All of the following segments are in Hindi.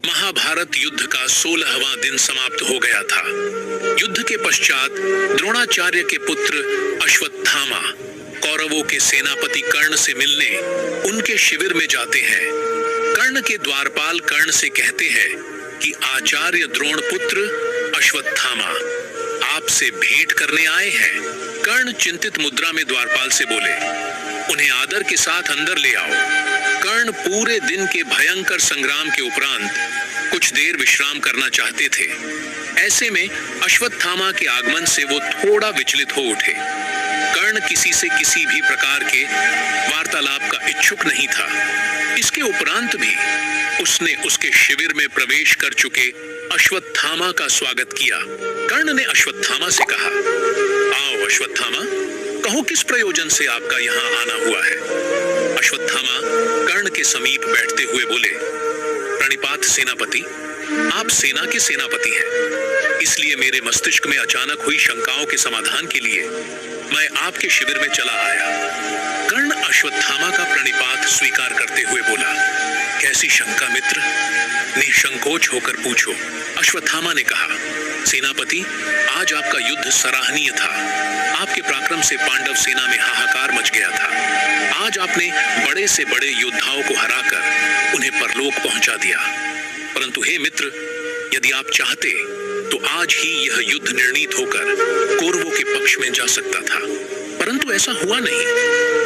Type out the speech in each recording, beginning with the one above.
महाभारत युद्ध का 16वां दिन समाप्त हो गया था। युद्ध के पश्चात द्रोणाचार्य के पुत्र अश्वत्थामा कौरवों के सेनापति कर्ण से मिलने उनके शिविर में जाते हैं। कर्ण के द्वारपाल कर्ण से कहते हैं कि आचार्य द्रोण पुत्र अश्वत्थामा आपसे भेंट करने आए हैं। कर्ण चिंतित मुद्रा में द्वारपाल से बोले, उन्हें आदर के साथ अंदर ले आओ। कर्ण पूरे दिन के भयंकर संग्राम के उपरांत कुछ देर विश्राम करना चाहते थे। ऐसे में अश्वत्थामा के आगमन से वो थोड़ा विचलित हो उठे। कर्ण किसी से किसी भी प्रकार के वार्तालाप का इच्छुक नहीं था। इसके उपरांत भी उसने उसके शिविर में प्रवेश कर चुके अश्वत्थामा का स्वागत किया। कर्ण ने अश्वत्थामा से कहा, आओ अश्वत्थामा, कहो किस प्रयोजन से आपका यहाँ आना हुआ है। अश्वत्थामा कर्ण के समीप बैठते हुए बोले, प्रणिपात सेनापति, आप सेना के सेनापति हैं, इसलिए मेरे मस्तिष्क में अचानक हुई शंकाओं के समाधान के लिए मैं आपके शिविर में चला आया। कर्ण अश्वत्थामा का प्रणिपात स्वीकार करते हुए बोला, कैसी शंका मित्र, निसंकोच होकर पूछो। अश्वत्थामा ने कहा, सेनापति, आज आपका युद्ध सराहनीय था। आपके पराक्रम से पांडव सेना में हाहाकार मच गया था। आज आपने बड़े से बड़े योद्धाओं को हराकर उन्हें परलोक पहुंचा दिया। परंतु हे मित्र, यदि आप चाहते तो आज ही यह युद्ध निर्णीत होकर कौरवों के पक्ष में जा सकता था, परंतु ऐसा हुआ नहीं।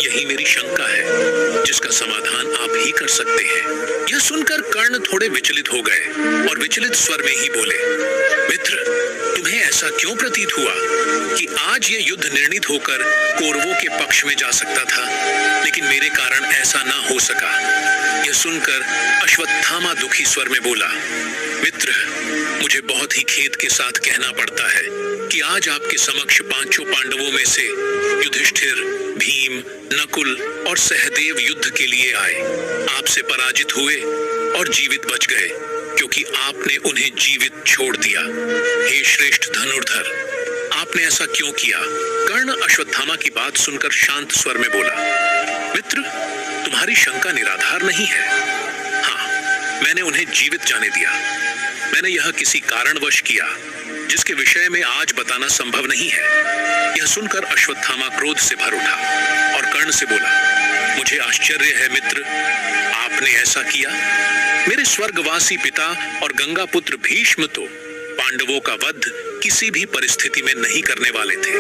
यही मेरी शंका है, जिसका समाधान आप ही कर सकते हैं। यह सुनकर कर्ण थोड़े विचलित हो गए और विचलित स्वर में ही बोले, मित्र, तुम्हें ऐसा क्यों प्रतीत हुआ कि आज यह युद्ध निर्णीत होकर कौरवों के पक्ष में जा सकता था, लेकिन मेरे कारण ऐसा ना हो सका। यह सुनकर अश्वत्थामा दुखी स्वर में बोला, मित्र, मुझे बहुत ही खेद के साथ कहना पड़ता है कि आज आपके समक्ष पांचों पांडवों में से युधिष्ठिर, भीम, नकुल और सहदेव युद्ध के लिए आए, आपसे पराजित हुए और जीवित बच गए, क्योंकि आपने उन्हें जीवित छोड़ दिया। हे श्रेष्ठ धनुर्धर, आपने ऐसा क्यों किया? कर्ण अश्वत्थामा की बात सुनकर शांत स्वर में बोला, मित्र, तुम्हारी शंका निराधार नहीं है। हाँ, मैंने उन्हें जीवित जाने दिया। मैंने यह किसी कारणवश किया जिसके विषय में आज बताना संभव नहीं है। यह सुनकर अश्वत्थामा क्रोध से भर उठा और कर्ण से बोला, मुझे आश्चर्य है मित्र, आपने ऐसा किया। मेरे स्वर्गवासी पिता और गंगा पुत्र भीष्म तो पांडवों का वध किसी भी परिस्थिति में नहीं करने वाले थे,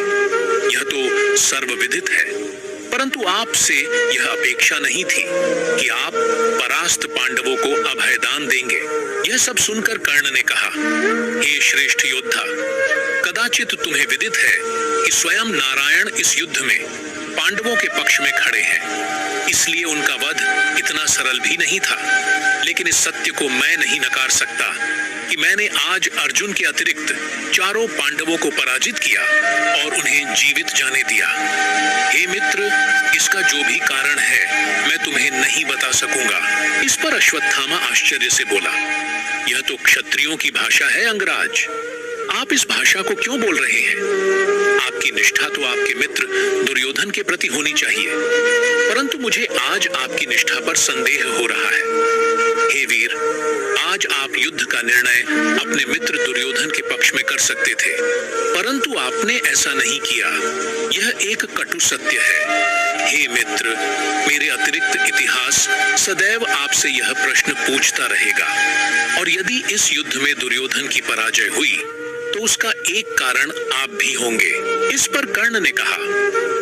यह तो सर्वविदित है। परंतु आपसे यह अपेक्षा नहीं थी कि आप परास्त पांडवों को अभयदान देंगे। यह सब सुनकर कर्ण ने कहा, हे श्रेष्ठ योद्धा, कदाचित तुम्हें विदित है कि स्वयं नारायण इस युद्ध में पांडवों के पक्ष में खड़े हैं, इसलिए उनका वध इतना सरल भी नहीं था। लेकिन इस सत्य को मैं नहीं नकार सकता कि मैंने आज अर्जुन के अतिरिक्त चारों पांडवों को पराजित किया और उन्हें जीवित जाने दिया। हे मित्र, इसका जो भी कारण है मैं तुम्हें नहीं बता सकूंगा। इस पर अश्वत्थामा आश्चर्य से बोला, यह तो क्षत्रियों की भाषा है अंगराज, आप इस भाषा को क्यों बोल रहे हैं? आपकी निष्ठा तो आपके मित्र दुर्योधन के प्रति होनी चाहिए, परंतु मुझे आज आपकी निष्ठा पर संदेह हो रहा है। हे वीर, आज आप युद्ध का निर्णय अपने मित्र दुर्योधन के पक्ष में कर सकते थे, परंतु आपने ऐसा नहीं किया। यह एक कटु सत्य है। हे मित्र, मेरे अतिरिक्त इतिहास सदैव आपसे यह प्रश्न पूछता रहेगा, और यदि इस युद्ध में दुर्योधन की पराजय हुई तो उसका एक कारण आप भी होंगे। इस पर कर्ण ने कहा,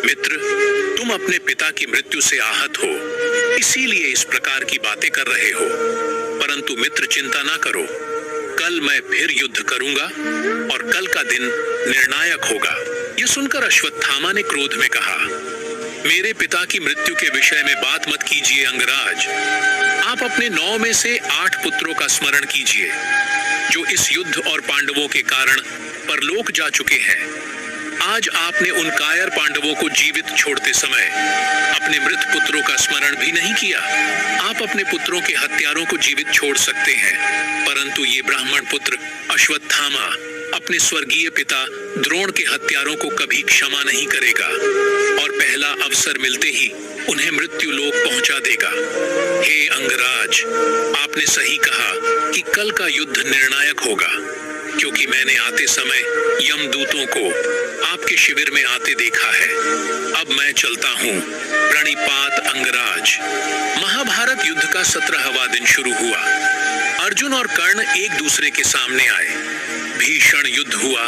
मित्र, तुम अपने पिता की मृत्यु से आहत हो, इसीलिए इस प्रकार की बातें कर रहे हो, परंतु मित्र चिंता ना करो, कल मैं फिर युद्ध करूंगा और कल का दिन निर्णायक होगा। यह सुनकर अश्वत्थामा ने क्रोध में कहा, मेरे पिता की मृत्यु के विषय में बात मत कीजिए अंगराज। आप अपने 9 में से 8 पुत्रों का स्मरण कीजिए, जो इस युद्ध और पांडवों के कारण परलोक जा चुके हैं। आज आपने उन कायर पांडवों को जीवित छोड़ते समय अपने मृत पुत्रों का स्मरण भी नहीं किया। आप अपने पुत्रों के हत्यारों को जीवित छोड़ सकते हैं, परंतु ये ब्राह्मण पुत्र अश्वत्थामा अपने स्वर्गीय पिता द्रोण के हत्यारों को कभी क्षमा नहीं करेगा और पहला अवसर मिलते ही उन्हें मृत्यु लोक पहुंचा देगा। हे अंगराज, आपने सही कहा कि कल का युद्ध निर्णायक होगा, क्योंकि मैंने आते समय यमदूतों को आपके शिविर में आते देखा है। अब मैं चलता हूँ। प्रणिपात अंगराज। महाभारत युद्ध का 17वां दिन शुरू हुआ। अर्जुन और कर्ण एक दूसरे के सामने आए। भीषण युद्ध हुआ,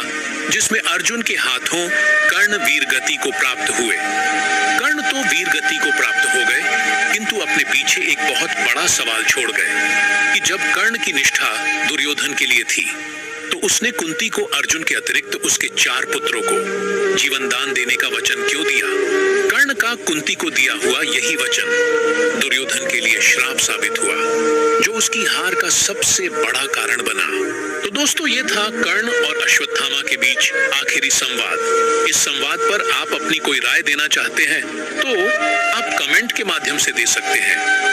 जिसमें अर्जुन के हाथों कर्ण वीर गति को प्राप्त हुए। कर्ण तो वीर गति को प्राप्त हो गए, किंतु अपने पीछे एक बहुत बड़ा सवाल छोड़ गए कि जब कर्ण की निष्ठा दुर्योधन के लिए थी, तो उसने कुंती को अर्जुन के अतिरिक्त उसके 4 पुत्रों को जीवन दान देने का वचन क्यों दिया? कर्ण का कुंती को दिया हुआ यही वचन दुर्योधन के लिए श्राप साबित हुआ, जो उसकी हार का सबसे बड़ा कारण बना। तो दोस्तों, ये था कर्ण और अश्वत्थामा के बीच आखिरी संवाद। इस संवाद पर आप अपनी कोई राय देना चाहते हैं तो आप कमेंट के माध्यम से दे सकते हैं।